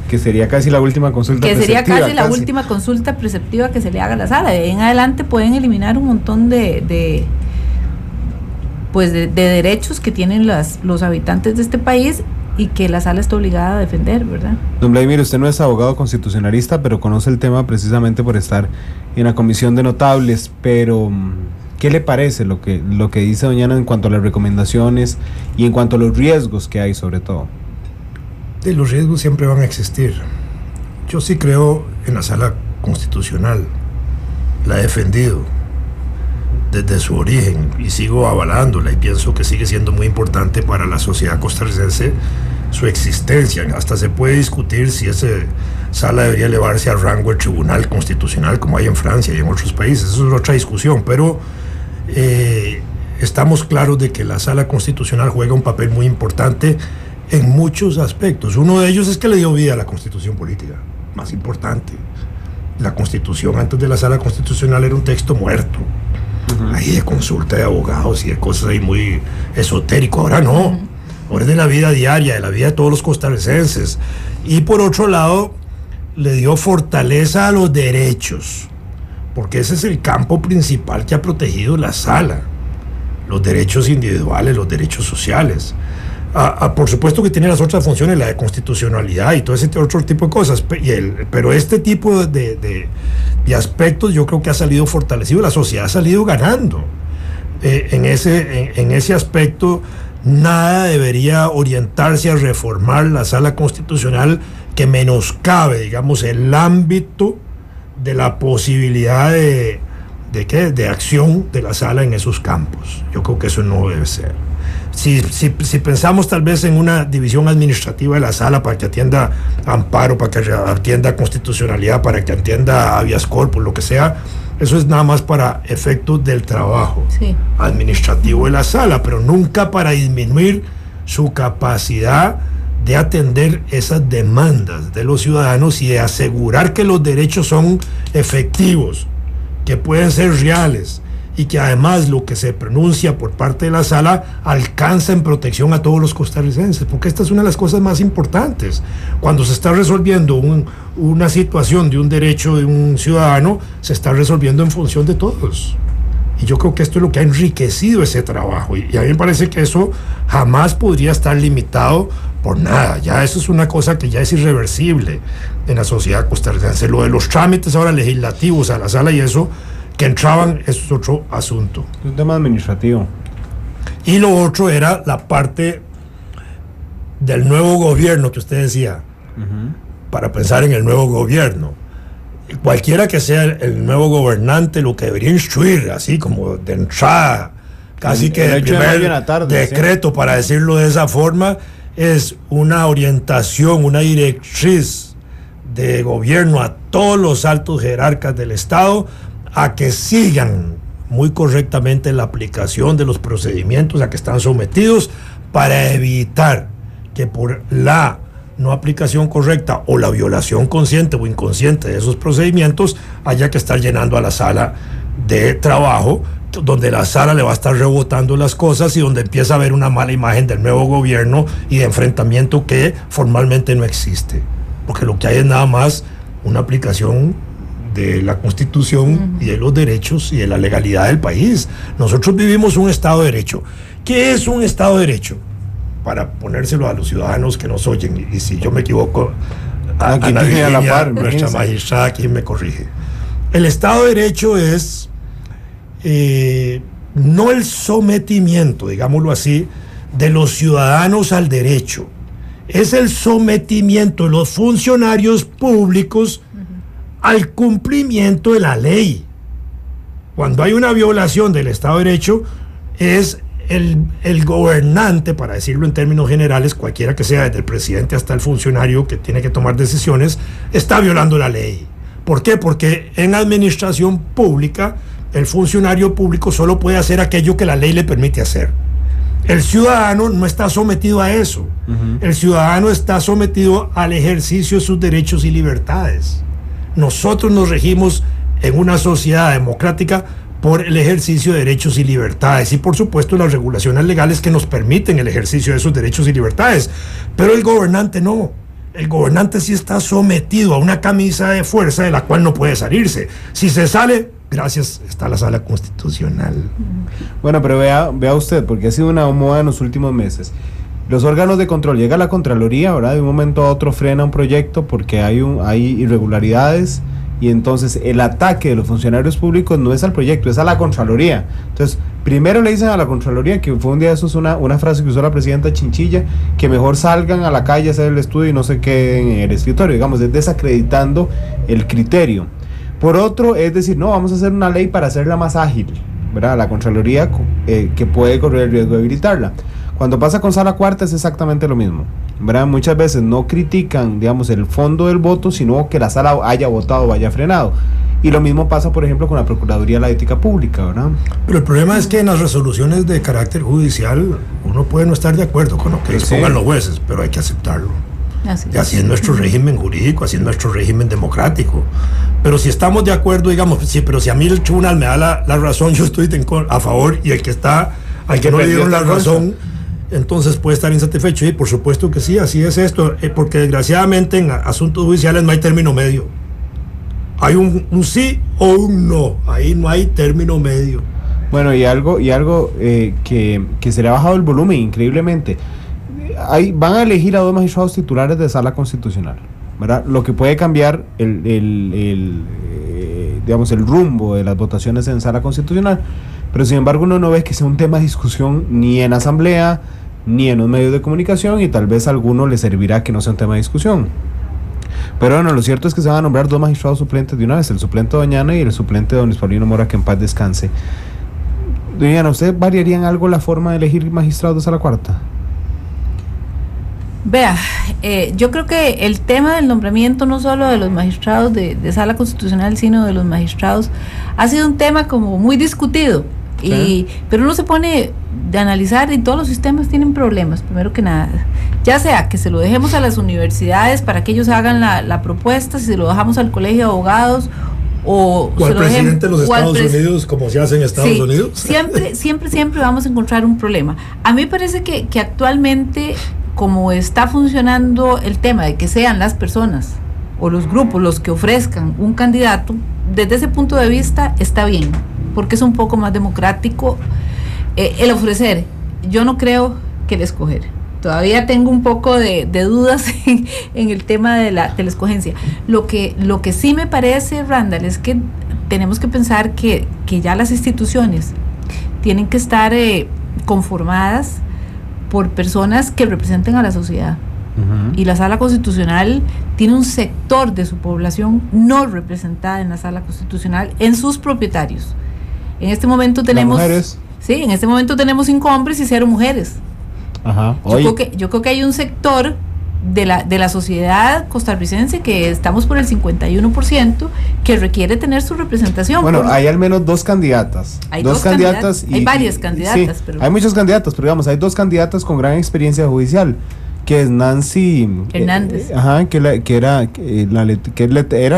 Que sería casi la última consulta preceptiva. Que sería casi la última consulta preceptiva que se le haga a la sala. De ahí en adelante pueden eliminar un montón de derechos que tienen los habitantes de este país y que la sala está obligada a defender, ¿verdad? Don Vladimir, usted no es abogado constitucionalista, pero conoce el tema precisamente por estar en la comisión de notables, pero ¿qué le parece lo que dice doña Ana en cuanto a las recomendaciones y en cuanto a los riesgos que hay sobre todo? Los riesgos siempre van a existir. Yo sí creo en la sala constitucional, la he defendido desde su origen y sigo avalándola, y pienso que sigue siendo muy importante para la sociedad costarricense su existencia. Hasta se puede discutir si esa sala debería elevarse al rango del tribunal constitucional como hay en Francia y en otros países. Eso es otra discusión, pero estamos claros de que la sala constitucional juega un papel muy importante en muchos aspectos. Uno de ellos es que le dio vida a la constitución política, más importante. La constitución antes de la sala constitucional era un texto muerto, ahí de consulta de abogados y de cosas ahí muy esotérico. Ahora no, ahora es de la vida diaria, de la vida de todos los costarricenses. Y por otro lado, le dio fortaleza a los derechos, porque ese es el campo principal que ha protegido la sala: los derechos individuales, los derechos sociales. Por supuesto que tiene las otras funciones, la de constitucionalidad y todo ese otro tipo de cosas, pero este tipo de aspectos yo creo que ha salido fortalecido, la sociedad ha salido ganando. En ese aspecto nada debería orientarse a reformar la sala constitucional que menoscabe, digamos, el ámbito de la posibilidad de acción de la sala en esos campos. Yo creo que eso no debe ser. Si pensamos tal vez en una división administrativa de la sala para que atienda amparo, para que atienda constitucionalidad, para que atienda habeas corpus, lo que sea, eso es nada más para efectos del trabajo administrativo de la sala, pero nunca para disminuir su capacidad de atender esas demandas de los ciudadanos y de asegurar que los derechos son efectivos, que pueden ser reales, y que además lo que se pronuncia por parte de la sala alcanza en protección a todos los costarricenses, porque esta es una de las cosas más importantes. Cuando se está resolviendo una situación de un derecho de un ciudadano, se está resolviendo en función de todos. Y yo creo que esto es lo que ha enriquecido ese trabajo, y a mí me parece que eso jamás podría estar limitado por nada. Ya eso es una cosa que ya es irreversible en la sociedad costarricense. Lo de los trámites ahora legislativos a la sala y eso que entraban, eso es otro asunto. Es un tema administrativo. Y lo otro era la parte del nuevo gobierno que usted decía, para pensar en el nuevo gobierno. Cualquiera que sea el nuevo gobernante, lo que debería instruir, así como de entrada, casi que el primer decreto, para decirlo de esa forma, es una orientación, una directriz de gobierno a todos los altos jerarcas del Estado, a que sigan muy correctamente la aplicación de los procedimientos a que están sometidos para evitar que por la no aplicación correcta o la violación consciente o inconsciente de esos procedimientos haya que estar llenando a la sala de trabajo, donde la sala le va a estar rebotando las cosas y donde empieza a haber una mala imagen del nuevo gobierno y de enfrentamiento que formalmente no existe, porque lo que hay es nada más una aplicación de la Constitución y de los derechos y de la legalidad del país. Nosotros vivimos un Estado de Derecho. ¿Qué es un Estado de Derecho? Para ponérselo a los ciudadanos que nos oyen, y si yo me equivoco, Ana Virginia, nuestra magistrada, quien me corrige. El Estado de Derecho es no el sometimiento, digámoslo así, de los ciudadanos al derecho, es el sometimiento de los funcionarios públicos al cumplimiento de la ley. Cuando hay una violación del Estado de Derecho, es el gobernante, para decirlo en términos generales, cualquiera que sea, desde el presidente hasta el funcionario que tiene que tomar decisiones, está violando la ley. ¿Por qué? Porque en administración pública, el funcionario público solo puede hacer aquello que la ley le permite hacer. El ciudadano no está sometido a eso. El ciudadano está sometido al ejercicio de sus derechos y libertades. Nosotros nos regimos en una sociedad democrática por el ejercicio de derechos y libertades y por supuesto las regulaciones legales que nos permiten el ejercicio de esos derechos y libertades, pero el gobernante no. El gobernante sí está sometido a una camisa de fuerza de la cual no puede salirse. Si se sale, gracias, está la sala constitucional. Bueno, pero vea usted, porque ha sido una moda en los últimos meses. Los órganos de control, llega la Contraloría, ¿verdad? De un momento a otro frena un proyecto porque hay irregularidades, y entonces el ataque de los funcionarios públicos no es al proyecto, es a la Contraloría. Entonces, primero le dicen a la Contraloría, que fue un día de esos una frase que usó la presidenta Chinchilla, que mejor salgan a la calle a hacer el estudio y no se queden en el escritorio, digamos, es desacreditando el criterio. Por otro, es decir, no, vamos a hacer una ley para hacerla más ágil, ¿verdad? La Contraloría que puede correr el riesgo de habilitarla. Cuando pasa con Sala Cuarta es exactamente lo mismo, ¿verdad? Muchas veces no critican, digamos, el fondo del voto, sino que la sala haya votado o haya frenado. Y lo mismo pasa, por ejemplo, con la Procuraduría de la Ética Pública, ¿verdad? Pero el problema es que en las resoluciones de carácter judicial uno puede no estar de acuerdo con lo que dispongan los jueces, pero hay que aceptarlo. Y así es nuestro régimen jurídico, así es nuestro régimen democrático. Pero si estamos de acuerdo, digamos, sí, pero si a mí el tribunal me da la razón, yo estoy a favor, y al que no le dieron la razón, entonces puede estar insatisfecho. Y por supuesto que sí, así es esto, porque desgraciadamente en asuntos judiciales no hay término medio. Hay un sí o un no, ahí no hay término medio. Bueno, y algo que se le ha bajado el volumen increíblemente. Van a elegir a 2 magistrados titulares de Sala Constitucional, ¿verdad? Lo que puede cambiar digamos, el rumbo de las votaciones en Sala Constitucional, pero sin embargo uno no ve que sea un tema de discusión ni en asamblea ni en los medios de comunicación, y tal vez a alguno le servirá que no sea un tema de discusión. Pero bueno, lo cierto es que se van a nombrar 2 magistrados suplentes de una vez, el suplente Doñana y el suplente don Luis Paulino Mora, que en paz descanse. Doñana, ¿usted variaría en algo la forma de elegir magistrados de Sala Cuarta? Vea, yo creo que el tema del nombramiento no solo de los magistrados de Sala Constitucional, sino de los magistrados, ha sido un tema como muy discutido. Pero uno se pone de analizar, y todos los sistemas tienen problemas, primero que nada, ya sea que se lo dejemos a las universidades para que ellos hagan la propuesta, si se lo dejamos al colegio de abogados o al presidente de los Estados Unidos, como se hace en Estados Unidos. Siempre vamos a encontrar un problema. A mí me parece que actualmente, como está funcionando el tema de que sean las personas o los grupos los que ofrezcan un candidato, desde ese punto de vista está bien, porque es un poco más democrático el ofrecer. Yo no creo que el escoger. Todavía tengo un poco de dudas en el tema de la escogencia. Lo que sí me parece, Randall, es que tenemos que pensar que ya las instituciones tienen que estar conformadas por personas que representen a la sociedad. Y la Sala Constitucional tiene un sector de su población no representada en la Sala Constitucional, en sus propietarios. En este momento tenemos... Sí, en este momento tenemos 5 hombres y 0 mujeres. Yo creo que hay un sector de la sociedad costarricense, que estamos por el 51%, que requiere tener su representación. Bueno, hay al menos dos candidatas. Hay dos candidatas. Hay varias candidatas. Sí, pero hay muchas candidatas, pero digamos, hay dos candidatas con gran experiencia judicial, que es Nancy Hernández. Era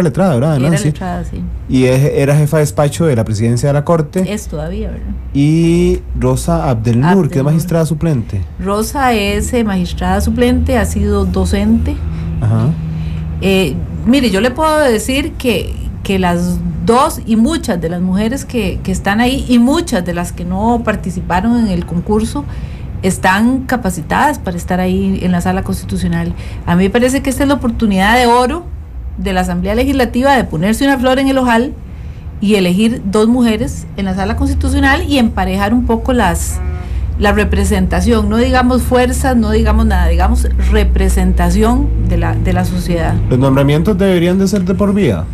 letrada, ¿verdad? Era Nancy. letrada, sí. Y era jefa de despacho de la presidencia de la Corte. Es todavía, ¿verdad? Y Rosa Abdelnur, que es magistrada suplente. Rosa es magistrada suplente, ha sido docente. Ajá. Mire, yo le puedo decir que las dos y muchas de las mujeres que están ahí y muchas de las que no participaron en el concurso están capacitadas para estar ahí en la sala constitucional. A mí me parece que esta es la oportunidad de oro de la Asamblea Legislativa de ponerse una flor en el ojal y elegir dos mujeres en la sala constitucional y emparejar un poco la representación, no digamos fuerzas, no digamos nada, digamos representación de la sociedad. ¿Los nombramientos deberían de ser de por vida?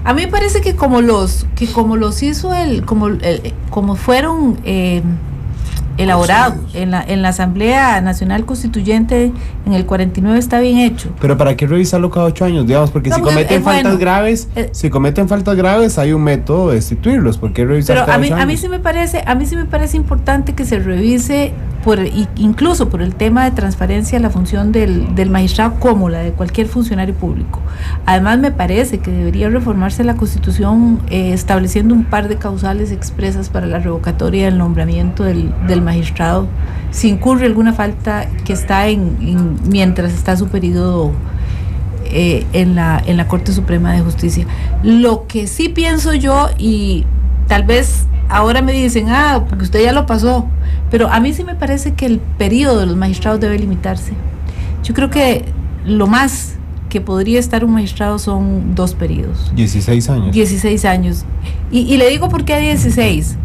A mí me parece que como los hizo como fueron elaborado en la Asamblea Nacional Constituyente en el 49 está bien hecho. Pero ¿para qué revisarlo cada 8 años? Digamos, porque si cometen faltas graves, hay un método de destituirlos. ¿Por qué revisar cada 8 años? A mí sí me parece importante que se revise incluso por el tema de transparencia la función del magistrado como la de cualquier funcionario público. Además me parece que debería reformarse la Constitución estableciendo un par de causales expresas para la revocatoria del nombramiento del magistrado si incurre alguna falta que está mientras está su periodo en la Corte Suprema de Justicia. Lo que sí pienso yo, y tal vez ahora me dicen, porque usted ya lo pasó, pero a mí sí me parece que el periodo de los magistrados debe limitarse. Yo creo que lo más que podría estar un magistrado son 2 periodos. 16 años. 16 años. Y le digo por qué 16.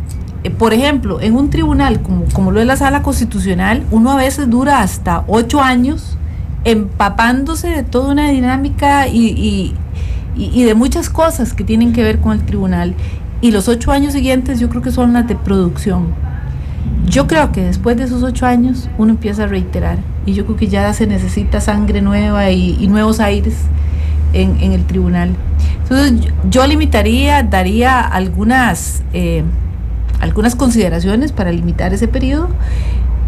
Por ejemplo, en un tribunal como lo es la Sala Constitucional, uno a veces dura hasta 8 años empapándose de toda una dinámica y de muchas cosas que tienen que ver con el tribunal. Y los 8 años siguientes yo creo que son las de producción. Yo creo que después de esos 8 años uno empieza a reiterar, y yo creo que ya se necesita sangre nueva y nuevos aires en el tribunal. Entonces yo daría algunas consideraciones para limitar ese periodo,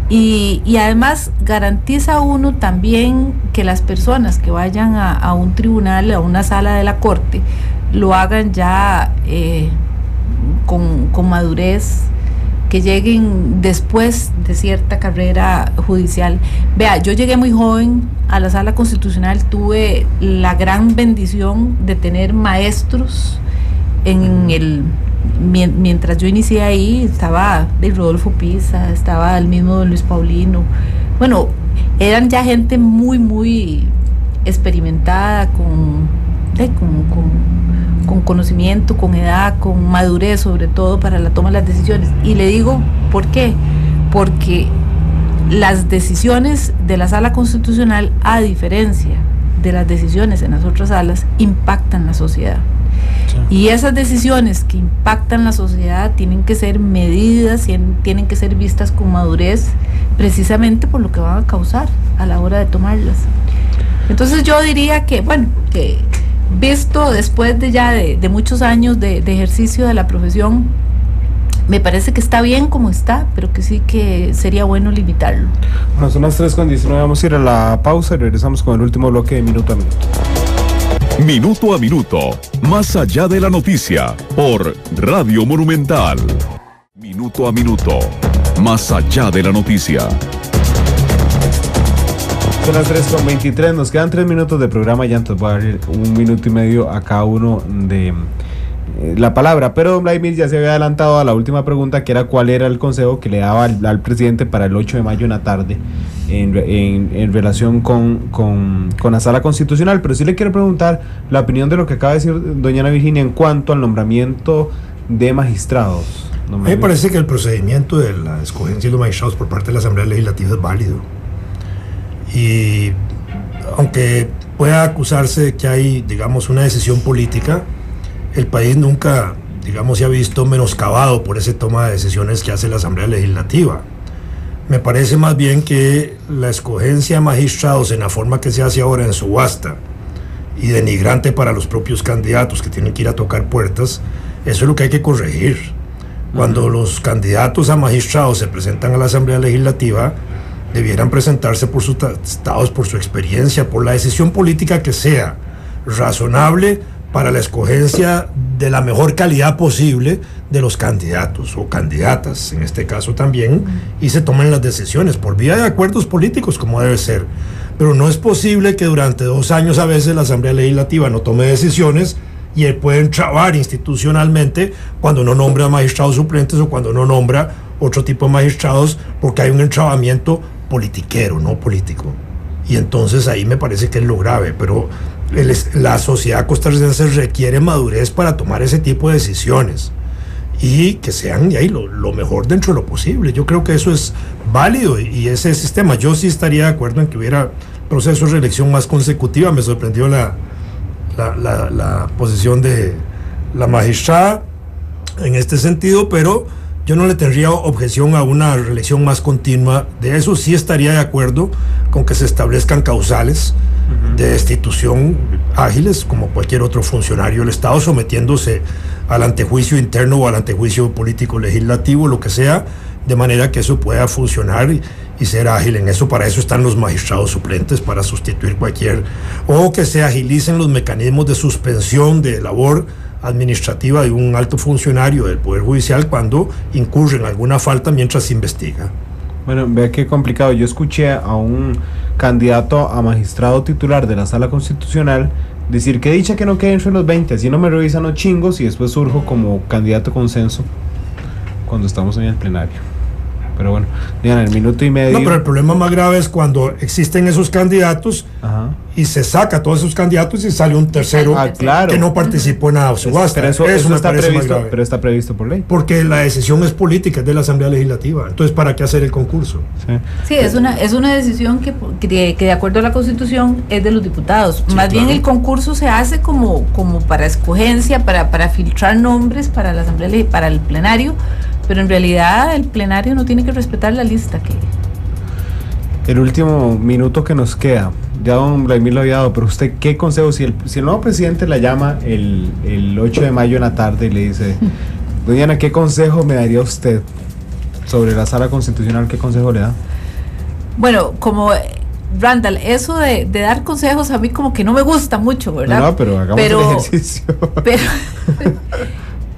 y además garantiza uno también que las personas que vayan a un tribunal, a una sala de la Corte, lo hagan ya con madurez, que lleguen después de cierta carrera judicial. Vea, yo llegué muy joven a la Sala Constitucional, tuve la gran bendición de tener maestros mientras yo inicié ahí, estaba de Rodolfo Pisa, estaba el mismo don Luis Paulino. Bueno, eran ya gente muy, muy experimentada, con conocimiento, con edad, con madurez, sobre todo para la toma de las decisiones. Y le digo, ¿por qué? Porque las decisiones de la Sala Constitucional, a diferencia de las decisiones en las otras salas, impactan la sociedad. Sí. Y esas decisiones que impactan la sociedad tienen que ser medidas, tienen que ser vistas con madurez, precisamente por lo que van a causar a la hora de tomarlas. Entonces yo diría que, visto después de muchos años de ejercicio de la profesión, me parece que está bien como está, pero que sí que sería bueno limitarlo. Bueno, son las 3:19, vamos a ir a la pausa y regresamos con el último bloque de Minuto a Minuto. Minuto a Minuto, más allá de la noticia, por Radio Monumental. Minuto a Minuto, más allá de la noticia. Son las 3:23, nos quedan 3 minutos de programa, ya entonces voy a dar 1 minuto y medio a cada uno de la palabra, pero don Vladimir ya se había adelantado a la última pregunta, que era cuál era el consejo que le daba al presidente para el 8 de mayo en la tarde en relación con la Sala Constitucional. Pero sí le quiero preguntar la opinión de lo que acaba de decir doña Ana Virginia en cuanto al nombramiento de magistrados. A mí me parece que el procedimiento de la escogencia de los magistrados por parte de la Asamblea Legislativa es válido, y aunque pueda acusarse de que hay, digamos, una decisión política, el país nunca, digamos, se ha visto menoscabado por ese toma de decisiones que hace la Asamblea Legislativa. Me parece más bien que la escogencia de magistrados en la forma que se hace ahora en subasta y denigrante para los propios candidatos que tienen que ir a tocar puertas, eso es lo que hay que corregir. Cuando los candidatos a magistrados se presentan a la Asamblea Legislativa, debieran presentarse por sus estados, por su experiencia, por la decisión política que sea razonable para la escogencia de la mejor calidad posible de los candidatos o candidatas, en este caso también, y se tomen las decisiones por vía de acuerdos políticos, como debe ser. Pero no es posible que durante 2 años a veces la Asamblea Legislativa no tome decisiones y él puede entrabar institucionalmente cuando no nombra magistrados suplentes o cuando no nombra otro tipo de magistrados, porque hay un entrabamiento politiquero, no político. Y entonces ahí me parece que es lo grave, pero la sociedad costarricense requiere madurez para tomar ese tipo de decisiones y que sean ahí lo mejor dentro de lo posible. Yo creo que eso es válido y ese sistema, yo sí estaría de acuerdo en que hubiera proceso de reelección más consecutiva. Me sorprendió la posición de la magistrada en este sentido, pero yo no le tendría objeción a una reelección más continua. De eso sí estaría de acuerdo con que se establezcan causales de destitución ágiles, como cualquier otro funcionario del Estado, sometiéndose al antejuicio interno o al antejuicio político legislativo, lo que sea, de manera que eso pueda funcionar y ser ágil en eso. Para eso están los magistrados suplentes, para sustituir o que se agilicen los mecanismos de suspensión de labor administrativa de un alto funcionario del Poder Judicial cuando incurre en alguna falta mientras se investiga. Bueno, vea qué complicado. Yo escuché a un candidato a magistrado titular de la Sala Constitucional decir que dicha que no quede entre los 20, así no me revisan los chingos, y después surjo como candidato a consenso cuando estamos en el plenario. Pero bueno, digan, el minuto y medio. No, pero el problema más grave es cuando existen esos candidatos y se saca a todos esos candidatos y sale un tercero que no participó en la subasta. Pero eso está previsto, pero está previsto por ley. Porque la decisión es política, es de la Asamblea Legislativa. Entonces, ¿para qué hacer el concurso? Sí, es una decisión que de acuerdo a la Constitución es de los diputados. Sí, más bien el concurso se hace como para escogencia, para filtrar nombres para la Asamblea, para el plenario. Pero en realidad el plenario no tiene que respetar la lista que... El último minuto que nos queda, ya don Vladimir lo había dado, pero usted, ¿qué consejo? Si el nuevo presidente la llama el 8 de mayo en la tarde y le dice, doña Ana, ¿qué consejo me daría usted sobre la Sala Constitucional? ¿Qué consejo le da? Bueno, como... Randall, eso de dar consejos a mí como que no me gusta mucho, ¿verdad? No, pero hagamos el ejercicio.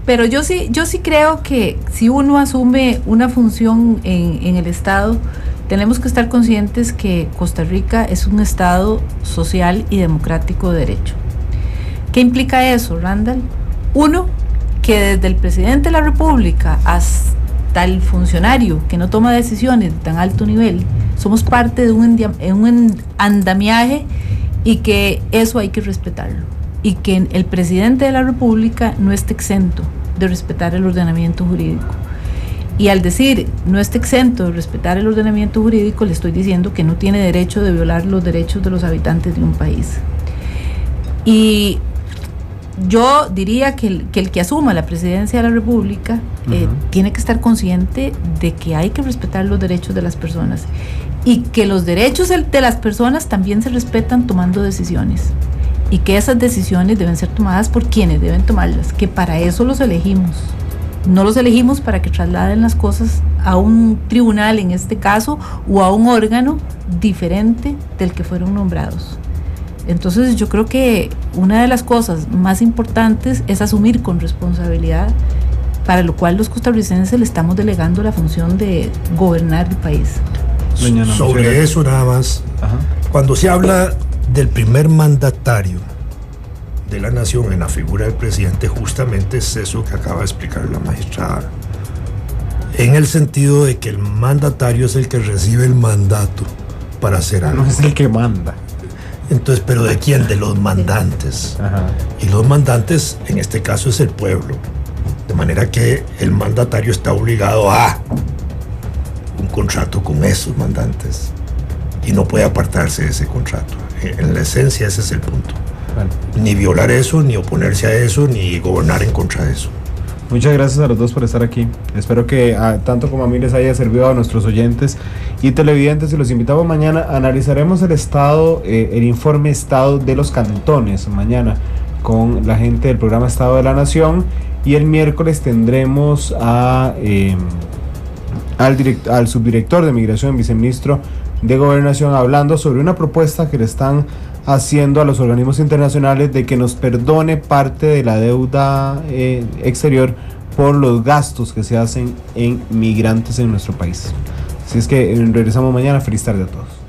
Pero yo sí creo que si uno asume una función en el Estado, tenemos que estar conscientes que Costa Rica es un Estado social y democrático de derecho. ¿Qué implica eso, Randall? Uno, que desde el presidente de la República hasta el funcionario que no toma decisiones de tan alto nivel, somos parte de un andamiaje, y que eso hay que respetarlo. Y que el presidente de la República no esté exento de respetar el ordenamiento jurídico. Y al decir no esté exento de respetar el ordenamiento jurídico, le estoy diciendo que no tiene derecho de violar los derechos de los habitantes de un país. Y yo diría que el que asuma la presidencia de la República tiene que estar consciente de que hay que respetar los derechos de las personas, y que los derechos de las personas también se respetan tomando decisiones, y que esas decisiones deben ser tomadas por quienes deben tomarlas, que para eso los elegimos. No los elegimos para que trasladen las cosas a un tribunal, en este caso, o a un órgano diferente del que fueron nombrados. Entonces yo creo que una de las cosas más importantes es asumir con responsabilidad, para lo cual los costarricenses le estamos delegando la función de gobernar el país. Sobre eso nada más, cuando se habla del primer mandatario de la nación en la figura del presidente, justamente es eso que acaba de explicar la magistrada, en el sentido de que el mandatario es el que recibe el mandato para hacer algo. No es el que manda. Entonces, ¿pero de quién? De los mandantes. Y los mandantes, en este caso, es el pueblo. De manera que el mandatario está obligado a un contrato con esos mandantes y no puede apartarse de ese contrato. En la esencia ese es el punto. Ni violar eso, ni oponerse a eso, ni gobernar en contra de eso. Muchas gracias a los dos por estar aquí. Espero que tanto como a mí les haya servido a nuestros oyentes y televidentes, y los invitamos mañana. Analizaremos el estado, el informe estado de los cantones mañana con la gente del programa Estado de la Nación, y el miércoles tendremos al subdirector de Migración, viceministro de Gobernación, hablando sobre una propuesta que le están haciendo a los organismos internacionales de que nos perdone parte de la deuda exterior por los gastos que se hacen en migrantes en nuestro país. Así es que regresamos mañana. Feliz tarde a todos.